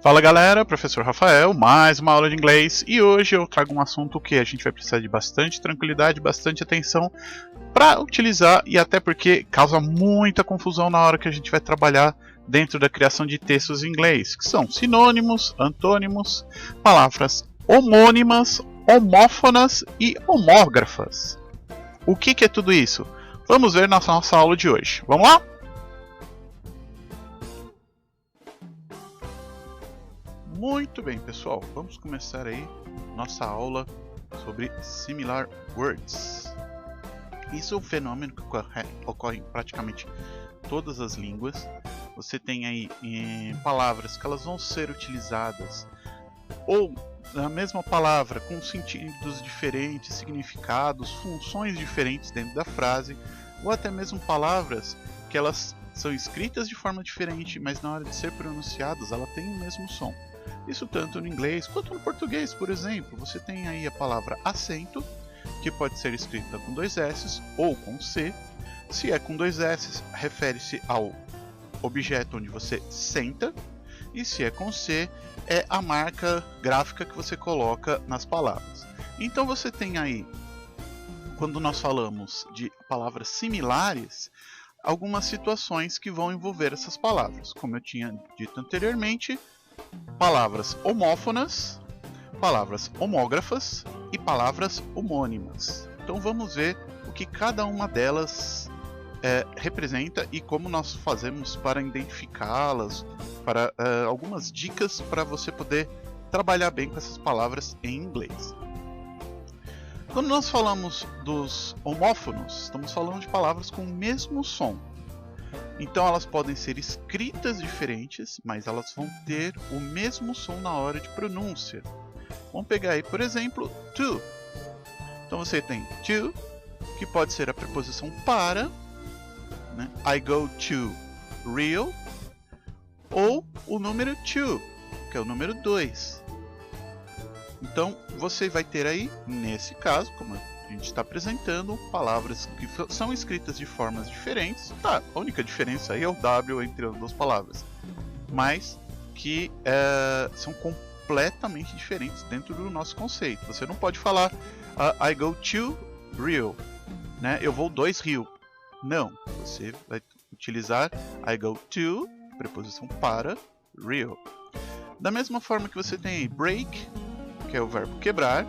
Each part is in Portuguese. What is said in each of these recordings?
Fala galera, professor Rafael, mais uma aula de inglês e hoje eu trago um assunto que a gente vai precisar de bastante tranquilidade, bastante atenção para utilizar e até porque causa muita confusão na hora que a gente vai trabalhar dentro da criação de textos em inglês, que são sinônimos, antônimos, palavras homônimas, homófonas e homógrafas. O que é tudo isso? Vamos ver na nossa aula de hoje. Vamos lá? Muito bem, pessoal, vamos começar aí nossa aula sobre similar words. Isso é um fenômeno que ocorre em praticamente todas as línguas. Você tem aí palavras que elas vão ser utilizadas ou a mesma palavra com sentidos diferentes, significados, funções diferentes dentro da frase, ou até mesmo palavras que elas são escritas de forma diferente, mas na hora de ser pronunciadas ela tem o mesmo som. Isso tanto no inglês quanto no português, por exemplo. Você tem aí a palavra assento, que pode ser escrita com dois S ou com C. Se é com dois S, refere-se ao objeto onde você senta. E se é com C, é a marca gráfica que você coloca nas palavras. Então você tem aí, quando nós falamos de palavras similares, algumas situações que vão envolver essas palavras. Como eu tinha dito anteriormente, palavras homófonas, palavras homógrafas e palavras homônimas. Então vamos ver o que cada uma delas representa e como nós fazemos para identificá-las, para algumas dicas para você poder trabalhar bem com essas palavras em inglês. Quando nós falamos dos homófonos, estamos falando de palavras com o mesmo som. Então elas podem ser escritas diferentes, mas elas vão ter o mesmo som na hora de pronúncia. Vamos pegar aí, por exemplo, to. Então você tem to, que pode ser a preposição para, né? I go to Rio, ou o número two, que é o número 2. Então você vai ter aí, nesse caso, como a gente está apresentando, palavras que são escritas de formas diferentes. Tá, a única diferença aí é o W entre as duas palavras, mas que são completamente diferentes dentro do nosso conceito. Você não pode falar I go to Rio, né? Eu vou 2 Rio. Não, você vai utilizar I go to, preposição para, Rio. Da mesma forma que você tem aí break, que é o verbo quebrar,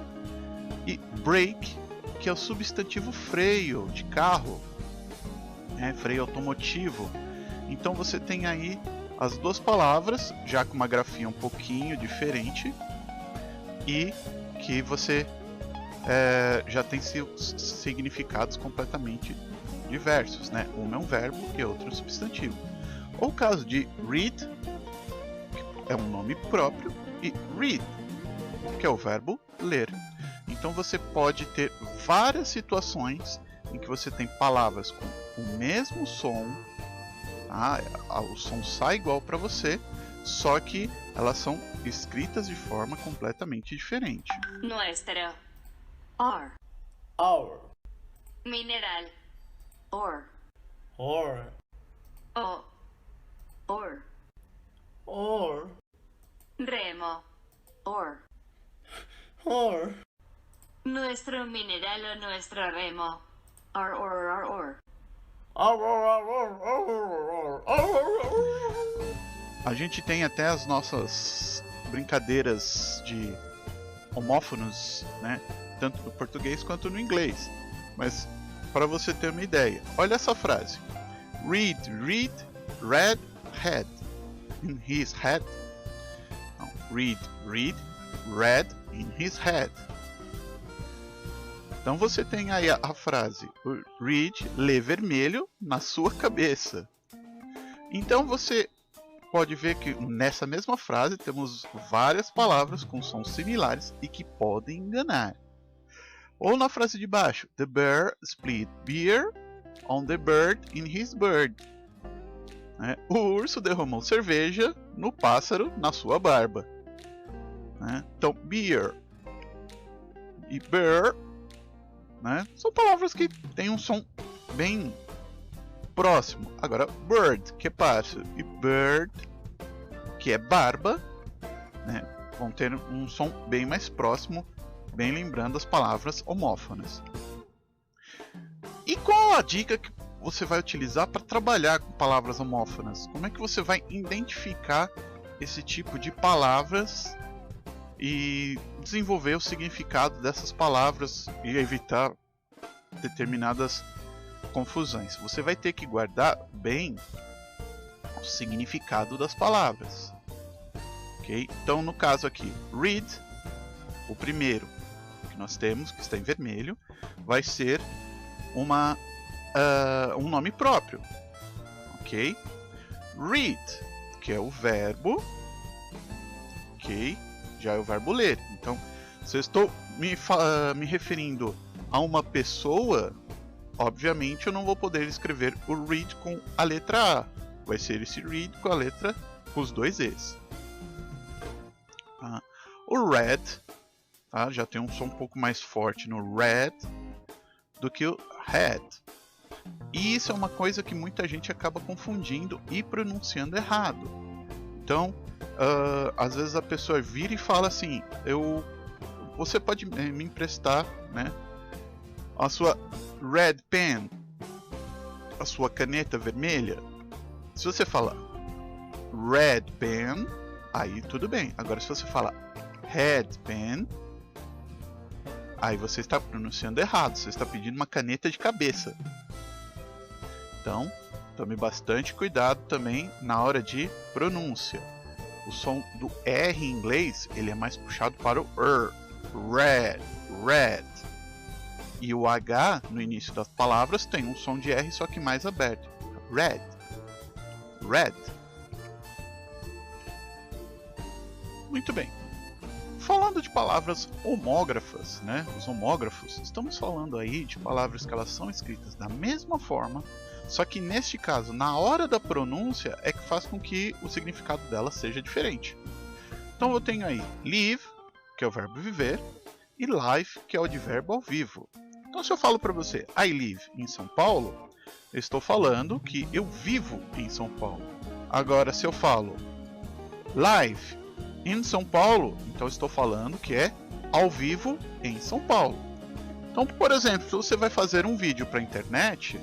e brake, que é o substantivo freio de carro, freio automotivo. Então você tem aí as duas palavras, já com uma grafia um pouquinho diferente, e que você já tem seus significados completamente diversos, né? Um é um verbo e outro é um substantivo. Ou o caso de read, que é um nome próprio, e read, que é o verbo ler. Então você pode ter várias situações em que você tem palavras com o mesmo som, o som sai igual para você, só que elas são escritas de forma completamente diferente. Nuestro. Our. Mineral. Or. Or. Remo. Or. Nuestro mineral o nuestro remo. Or. A gente tem até as nossas brincadeiras de homófonos, né? Tanto no português quanto no inglês. Mas para você ter uma ideia, olha essa frase: read, red, head. In his head. Não, read, red, in his head. Então você tem aí a frase read, ler vermelho na sua cabeça. Então você pode ver que nessa mesma frase temos várias palavras com sons similares e que podem enganar. Ou na frase de baixo, the bear spilled beer on the bird in his bird. O urso derramou cerveja no pássaro na sua barba. Então beer e bear, são palavras que têm um som bem próximo. Agora bird, que é pássaro, e bird, que é barba, né, vão ter um som bem mais próximo, bem lembrando as palavras homófonas. E qual a dica que você vai utilizar para trabalhar com palavras homófonas? Como é que você vai identificar esse tipo de palavras e desenvolver o significado dessas palavras e evitar determinadas confusões? Você vai ter que guardar bem o significado das palavras. Ok? Então, no caso aqui, read, o primeiro que nós temos, que está em vermelho, vai ser um nome próprio. Ok? Read, que é o verbo. Ok? Já é o verbo ler. Então, se eu estou me referindo a uma pessoa, obviamente eu não vou poder escrever o read com a letra A. Vai ser esse read com a letra, com os dois E's. O red, tá? Já tem um som um pouco mais forte no red do que o head. E isso é uma coisa que muita gente acaba confundindo e pronunciando errado. Então, às vezes a pessoa vira e fala assim: você pode me emprestar, né, a sua red pen, a sua caneta vermelha? Se você fala red pen, aí tudo bem. Agora, se você fala head pen, aí você está pronunciando errado. Você está pedindo uma caneta de cabeça. Então, tome bastante cuidado também na hora de pronúncia. O som do R em inglês, ele é mais puxado para o red, red. E o H no início das palavras tem um som de R, só que mais aberto. Red, red. Muito bem. Falando de palavras homógrafas, né? Os homógrafos, estamos falando aí de palavras que elas são escritas da mesma forma, só que neste caso, na hora da pronúncia, é que faz com que o significado dela seja diferente. Então eu tenho aí live, que é o verbo viver, e live, que é o advérbio ao vivo. Então se eu falo para você, I live em São Paulo, eu estou falando que eu vivo em São Paulo. Agora, se eu falo live em São Paulo, então estou falando que é ao vivo em São Paulo. Então, por exemplo, se você vai fazer um vídeo para a internet,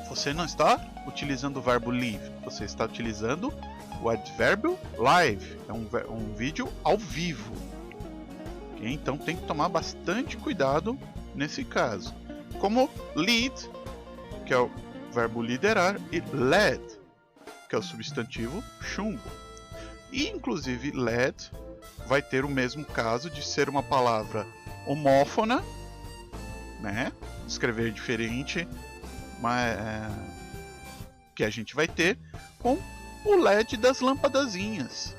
você não está utilizando o verbo live, você está utilizando o advérbio live. É um vídeo ao vivo. Okay? Então tem que tomar bastante cuidado nesse caso. Como lead, que é o verbo liderar, e led, que é o substantivo chumbo. E inclusive led vai ter o mesmo caso de ser uma palavra homófona, né? Escrever diferente, mas que a gente vai ter com o LED das lampadazinhas.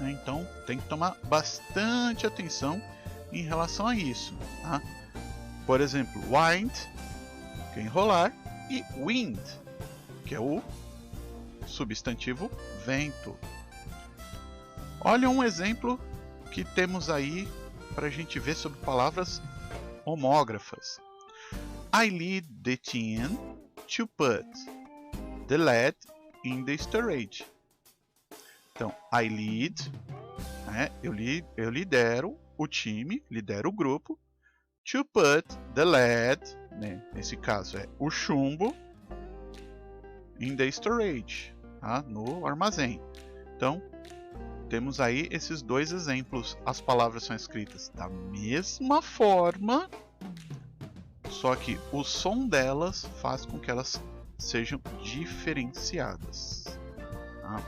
Então tem que tomar bastante atenção em relação a isso. Tá? Por exemplo, wind, que é enrolar, e wind, que é o substantivo vento. Olha um exemplo que temos aí para a gente ver sobre palavras homógrafas. I lead the team to put the lead in the storage. Então, I lead, né, eu lidero o time, lidero o grupo, to put the lead, né, nesse caso é o chumbo, in the storage, tá, no armazém. Então, temos aí esses dois exemplos. As palavras são escritas da mesma forma, só que o som delas faz com que elas sejam diferenciadas. Tá?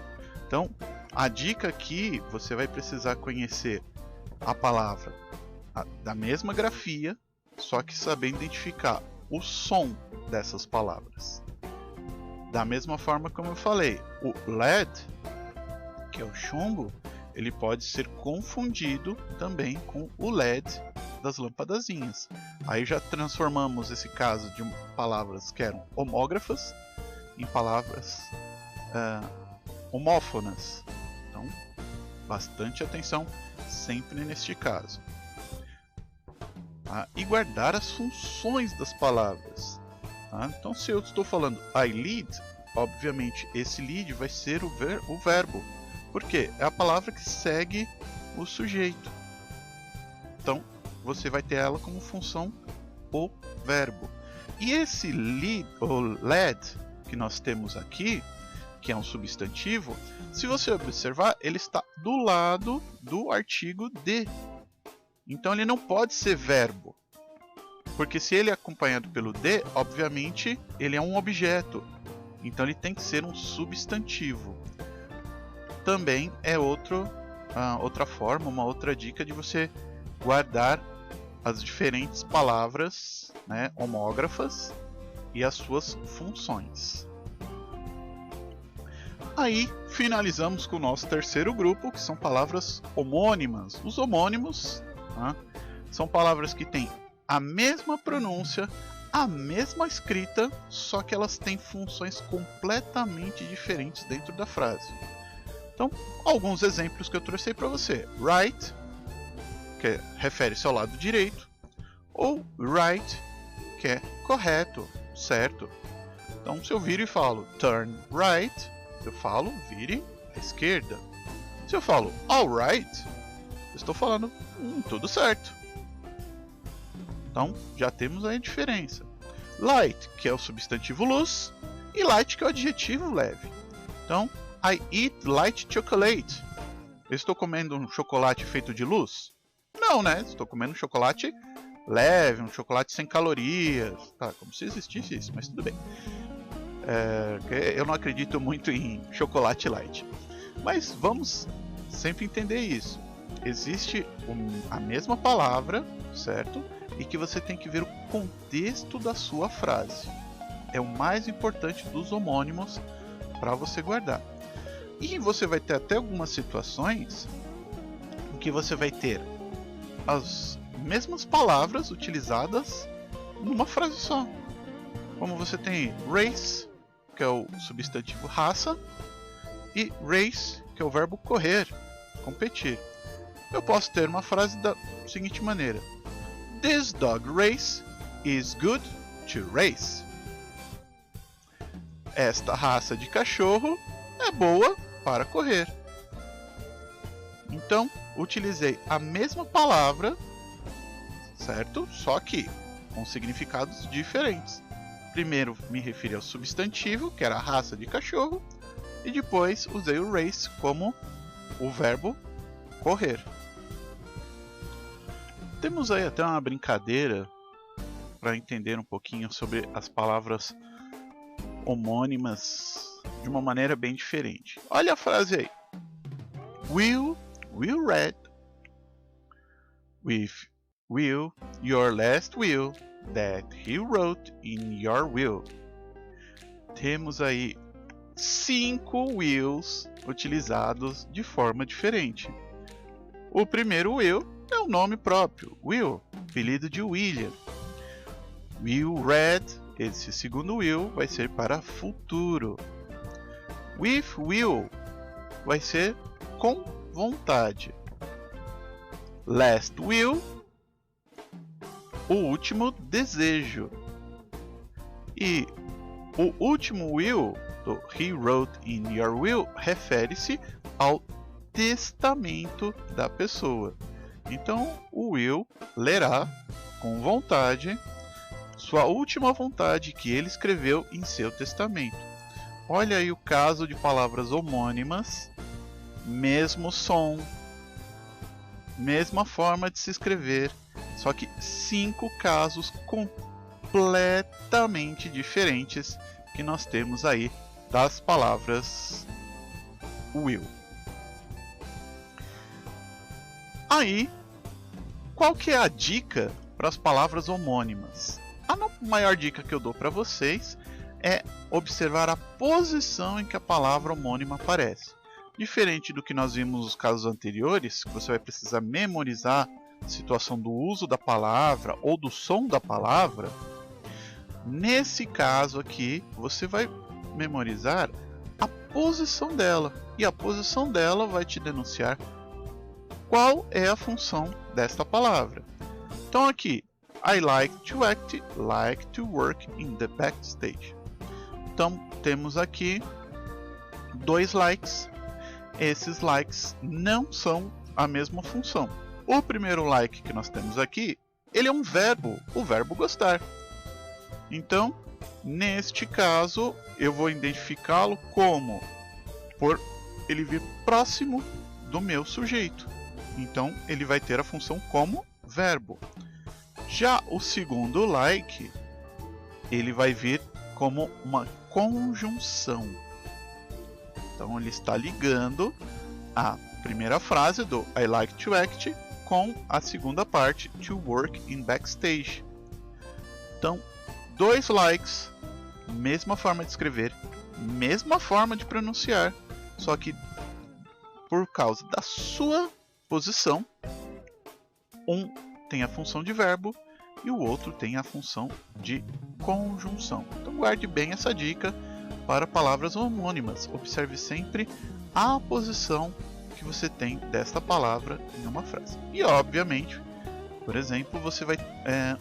Então, a dica aqui, você vai precisar conhecer a palavra da mesma grafia, só que saber identificar o som dessas palavras. Da mesma forma como eu falei, o LED, que é o chumbo, ele pode ser confundido também com o LED das lampadazinhas. Aí já transformamos esse caso de palavras que eram homógrafas em palavras homófonas. Então, bastante atenção sempre neste caso. Tá? E guardar as funções das palavras. Tá? Então, se eu estou falando I lead, obviamente esse lead vai ser o verbo. Por quê? É a palavra que segue o sujeito. Então, você vai ter ela como função o verbo. E esse lead ou led que nós temos aqui, que é um substantivo, se você observar, ele está do lado do artigo de. Então ele não pode ser verbo. Porque se ele é acompanhado pelo de, obviamente ele é um objeto. Então ele tem que ser um substantivo. Também é outra forma, uma outra dica de você guardar as diferentes palavras, né, homógrafas e as suas funções. Aí finalizamos com o nosso terceiro grupo, que são palavras homônimas. Os homônimos, né, são palavras que têm a mesma pronúncia, a mesma escrita, só que elas têm funções completamente diferentes dentro da frase. Então, alguns exemplos que eu trouxe para você. Right, que refere-se ao lado direito, ou right, que é correto, certo. Então, se eu viro e falo turn right, eu falo vire à esquerda. Se eu falo alright, eu estou falando tudo certo. Então, já temos aí a diferença. Light, que é o substantivo luz, e light, que é o adjetivo leve. Então, I eat light chocolate. Eu estou comendo um chocolate feito de luz? Não, né? Estou comendo um chocolate leve, um chocolate sem calorias. Tá, como se existisse isso, mas tudo bem. Eu não acredito muito em chocolate light. Mas vamos sempre entender isso. Existe a mesma palavra, certo? E que você tem que ver o contexto da sua frase. É o mais importante dos homônimos para você guardar. E você vai ter até algumas situações em que você vai ter as mesmas palavras utilizadas numa frase só. Como você tem race, que é o substantivo raça, e race, que é o verbo correr, competir. Eu posso ter uma frase da seguinte maneira: This dog race is good to race. Esta raça de cachorro é boa para correr. Então, utilizei a mesma palavra, certo? Só que com significados diferentes. Primeiro me referi ao substantivo, que era a raça de cachorro, e depois usei o race como o verbo correr. Temos aí até uma brincadeira para entender um pouquinho sobre as palavras homônimas de uma maneira bem diferente. Olha a frase aí. Will read with will your last will that he wrote in your will. Temos aí 5 wills utilizados de forma diferente. O primeiro will é o nome próprio, Will, apelido de William. Will read, esse segundo will vai ser para futuro. With will vai ser com vontade. Last will, o último desejo. E o último will, do he wrote in your will, refere-se ao testamento da pessoa. Então o will lerá com vontade sua última vontade que ele escreveu em seu testamento. Olha aí o caso de palavras homônimas, mesmo som, mesma forma de se escrever, só que 5 casos completamente diferentes que nós temos aí das palavras will. Aí, qual que é a dica para as palavras homônimas? A maior dica que eu dou para vocês é observar a posição em que a palavra homônima aparece. Diferente do que nós vimos nos casos anteriores, que você vai precisar memorizar a situação do uso da palavra ou do som da palavra, nesse caso aqui você vai memorizar a posição dela. E a posição dela vai te denunciar qual é a função desta palavra. Então aqui, I like to act like to work in the backstage. Então temos aqui 2 likes. esses likes não são a mesma função. O primeiro like que nós temos aqui, ele é um verbo, o verbo gostar. Então, neste caso, eu vou identificá-lo como por ele vir próximo do meu sujeito. Então, ele vai ter a função como verbo. Já o segundo like, ele vai vir como uma conjunção. Então, ele está ligando a primeira frase do I like to act com a segunda parte, to work in backstage. Então, 2 likes, mesma forma de escrever, mesma forma de pronunciar, só que por causa da sua posição, um tem a função de verbo e o outro tem a função de conjunção. Então guarde bem essa dica para palavras homônimas. Observe sempre a posição que você tem desta palavra em uma frase. E obviamente, por exemplo, você vai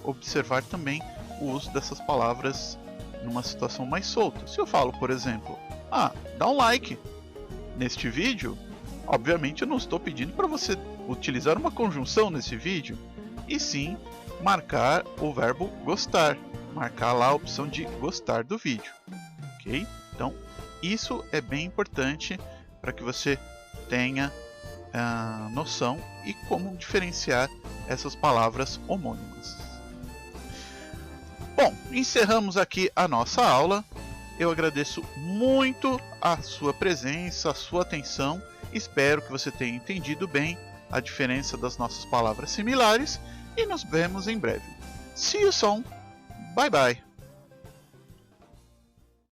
observar também o uso dessas palavras numa situação mais solta. Se eu falo, por exemplo, dá um like neste vídeo, obviamente eu não estou pedindo para você utilizar uma conjunção nesse vídeo, e sim marcar o verbo gostar, marcar lá a opção de gostar do vídeo, ok? Então isso é bem importante para que você tenha noção e como diferenciar essas palavras homônimas. Bom, encerramos aqui a nossa aula. Eu agradeço muito a sua presença, a sua atenção. Espero que você tenha entendido bem a diferença das nossas palavras similares e nos vemos em breve. See you soon. Bye bye.